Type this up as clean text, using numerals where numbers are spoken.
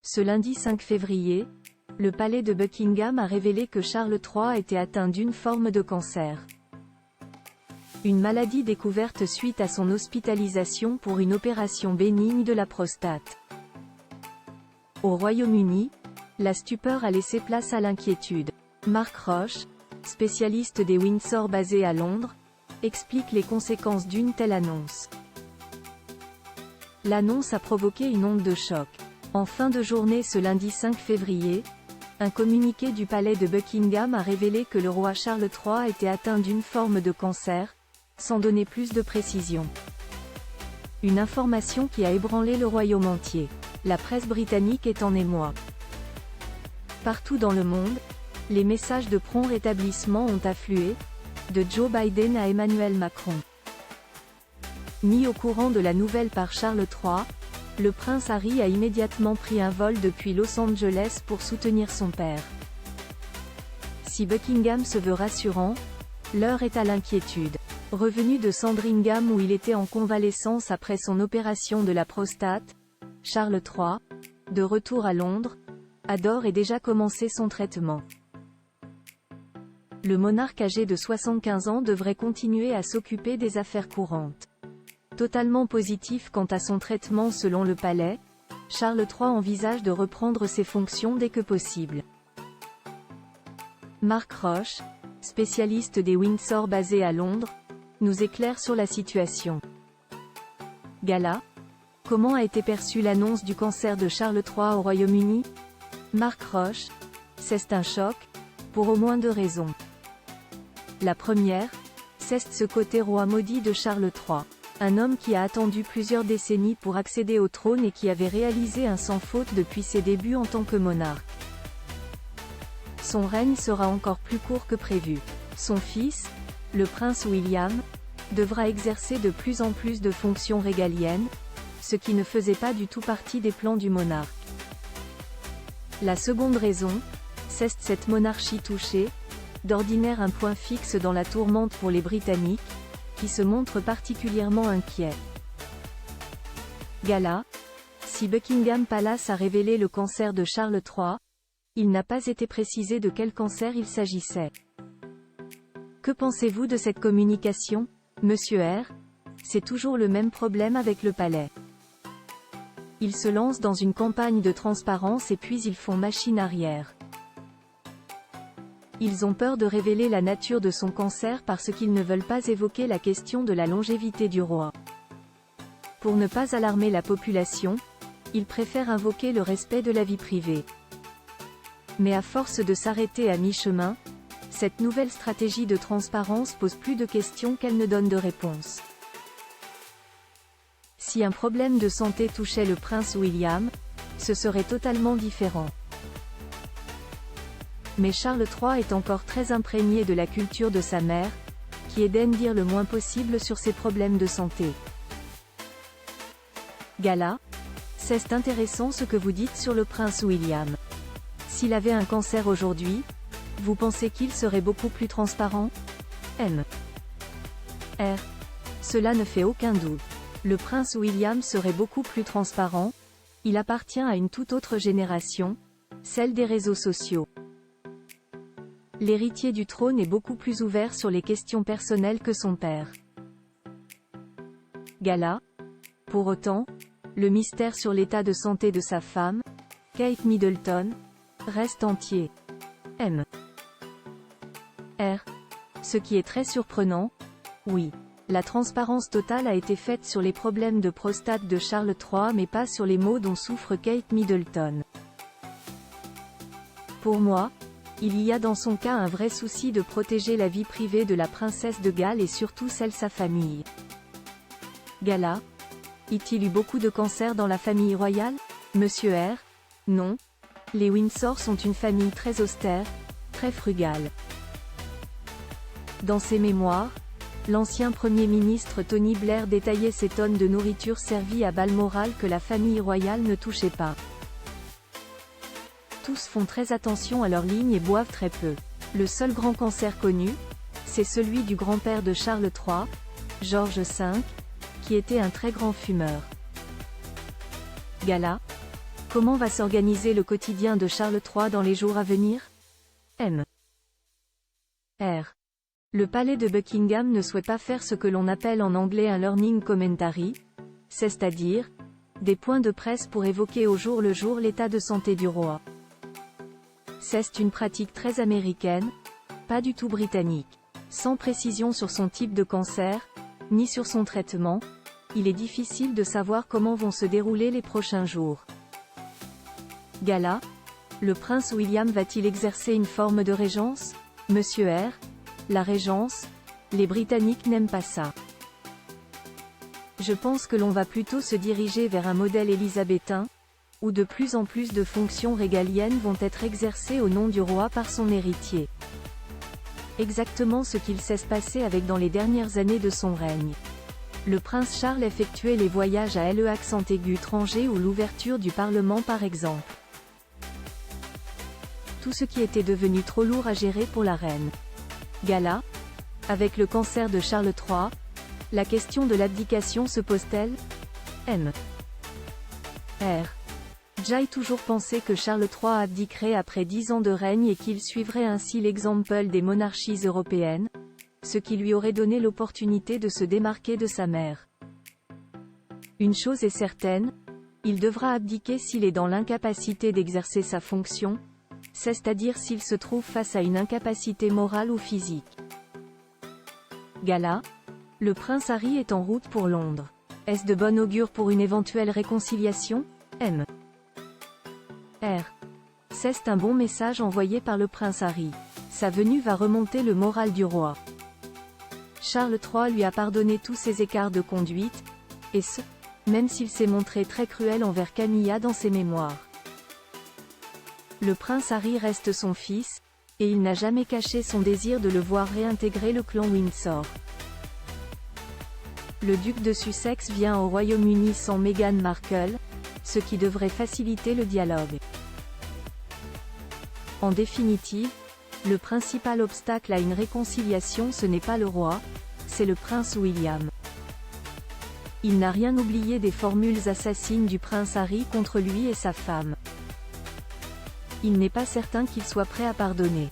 Ce lundi 5 février, le palais de Buckingham a révélé que Charles III était atteint d'une forme de cancer. Une maladie découverte suite à son hospitalisation pour une opération bénigne de la prostate. Au Royaume-Uni, la stupeur a laissé place à l'inquiétude. Mark Roche, spécialiste des Windsor basé à Londres, explique les conséquences d'une telle annonce. L'annonce a provoqué une onde de choc. En fin de journée ce lundi 5 février, un communiqué du palais de Buckingham a révélé que le roi Charles III était atteint d'une forme de cancer, sans donner plus de précision. Une information qui a ébranlé le royaume entier. La presse britannique est en émoi. Partout dans le monde, les messages de prompt rétablissement ont afflué, de Joe Biden à Emmanuel Macron. Mis au courant de la nouvelle par Charles III, le prince Harry a immédiatement pris un vol depuis Los Angeles pour soutenir son père. Si Buckingham se veut rassurant, l'heure est à l'inquiétude. Revenu de Sandringham où il était en convalescence après son opération de la prostate, Charles III, de retour à Londres, a d'ores et déjà commencé son traitement. Le monarque âgé de 75 ans devrait continuer à s'occuper des affaires courantes. Totalement positif quant à son traitement selon le palais, Charles III envisage de reprendre ses fonctions dès que possible. Mark Roche, spécialiste des Windsor basé à Londres, nous éclaire sur la situation. Gala. Comment a été perçue l'annonce du cancer de Charles III au Royaume-Uni? Mark Roche. C'est un choc, pour au moins deux raisons. La première, c'est ce côté roi maudit de Charles III. Un homme qui a attendu plusieurs décennies pour accéder au trône et qui avait réalisé un sans faute depuis ses débuts en tant que monarque. Son règne sera encore plus court que prévu. Son fils, le prince William, devra exercer de plus en plus de fonctions régaliennes, ce qui ne faisait pas du tout partie des plans du monarque. La seconde raison, c'est cette monarchie touchée, d'ordinaire un point fixe dans la tourmente pour les Britanniques, qui se montrent particulièrement inquiets. Gala. Si Buckingham Palace a révélé le cancer de Charles III, il n'a pas été précisé de quel cancer il s'agissait. Que pensez-vous de cette communication, Monsieur R? C'est toujours le même problème avec le palais. Ils se lancent dans une campagne de transparence et puis ils font machine arrière. Ils ont peur de révéler la nature de son cancer parce qu'ils ne veulent pas évoquer la question de la longévité du roi. Pour ne pas alarmer la population, ils préfèrent invoquer le respect de la vie privée. Mais à force de s'arrêter à mi-chemin, cette nouvelle stratégie de transparence pose plus de questions qu'elle ne donne de réponses. Si un problème de santé touchait le prince William, ce serait totalement différent. Mais Charles III est encore très imprégné de la culture de sa mère, qui daigne dire le moins possible sur ses problèmes de santé. Gala. C'est intéressant ce que vous dites sur le prince William. S'il avait un cancer aujourd'hui, vous pensez qu'il serait beaucoup plus transparent? M. R. Cela ne fait aucun doute. Le prince William serait beaucoup plus transparent, il appartient à une toute autre génération, celle des réseaux sociaux. L'héritier du trône est beaucoup plus ouvert sur les questions personnelles que son père. Gala. Pour autant, le mystère sur l'état de santé de sa femme, Kate Middleton, reste entier. M. R. Ce qui est très surprenant, oui. La transparence totale a été faite sur les problèmes de prostate de Charles III mais pas sur les maux dont souffre Kate Middleton. Pour moi, il y a dans son cas un vrai souci de protéger la vie privée de la princesse de Galles et surtout celle de sa famille. Gala. Y-t-il eu beaucoup de cancers dans la famille royale? Monsieur R. Non. Les Windsor sont une famille très austère, très frugale. Dans ses mémoires, l'ancien Premier ministre Tony Blair détaillait ces tonnes de nourriture servies à Balmoral que la famille royale ne touchait pas. Tous font très attention à leur ligne et boivent très peu. Le seul grand cancer connu, c'est celui du grand-père de Charles III, George V, qui était un très grand fumeur. Gala. Comment va s'organiser le quotidien de Charles III dans les jours à venir? R. Le palais de Buckingham ne souhaite pas faire ce que l'on appelle en anglais un learning commentary, c'est-à-dire des points de presse pour évoquer au jour le jour l'état de santé du roi. C'est une pratique très américaine, pas du tout britannique. Sans précision sur son type de cancer, ni sur son traitement, il est difficile de savoir comment vont se dérouler les prochains jours. Gala. Le prince William va-t-il exercer une forme de régence? Monsieur R. La régence? Les Britanniques n'aiment pas ça. Je pense que l'on va plutôt se diriger vers un modèle élisabétain, où de plus en plus de fonctions régaliennes vont être exercées au nom du roi par son héritier. Exactement ce qu'il s'est passé avec dans les dernières années de son règne. Le prince Charles effectuait les voyages à LE accent aigu étranger ou l'ouverture du Parlement par exemple. Tout ce qui était devenu trop lourd à gérer pour la reine. Gala. Avec le cancer de Charles III, la question de l'abdication se pose-t-elle? R. J'ai toujours pensé que Charles III abdiquerait après 10 ans de règne et qu'il suivrait ainsi l'exemple des monarchies européennes, ce qui lui aurait donné l'opportunité de se démarquer de sa mère. Une chose est certaine, il devra abdiquer s'il est dans l'incapacité d'exercer sa fonction, c'est-à-dire s'il se trouve face à une incapacité morale ou physique. Gala. Le prince Harry est en route pour Londres. Est-ce de bon augure pour une éventuelle réconciliation? R. C'est un bon message envoyé par le prince Harry. Sa venue va remonter le moral du roi. Charles III lui a pardonné tous ses écarts de conduite, et ce, même s'il s'est montré très cruel envers Camilla dans ses mémoires. Le prince Harry reste son fils, et il n'a jamais caché son désir de le voir réintégrer le clan Windsor. Le duc de Sussex vient au Royaume-Uni sans Meghan Markle, ce qui devrait faciliter le dialogue. En définitive, le principal obstacle à une réconciliation ce n'est pas le roi, c'est le prince William. Il n'a rien oublié des formules assassines du prince Harry contre lui et sa femme. Il n'est pas certain qu'il soit prêt à pardonner.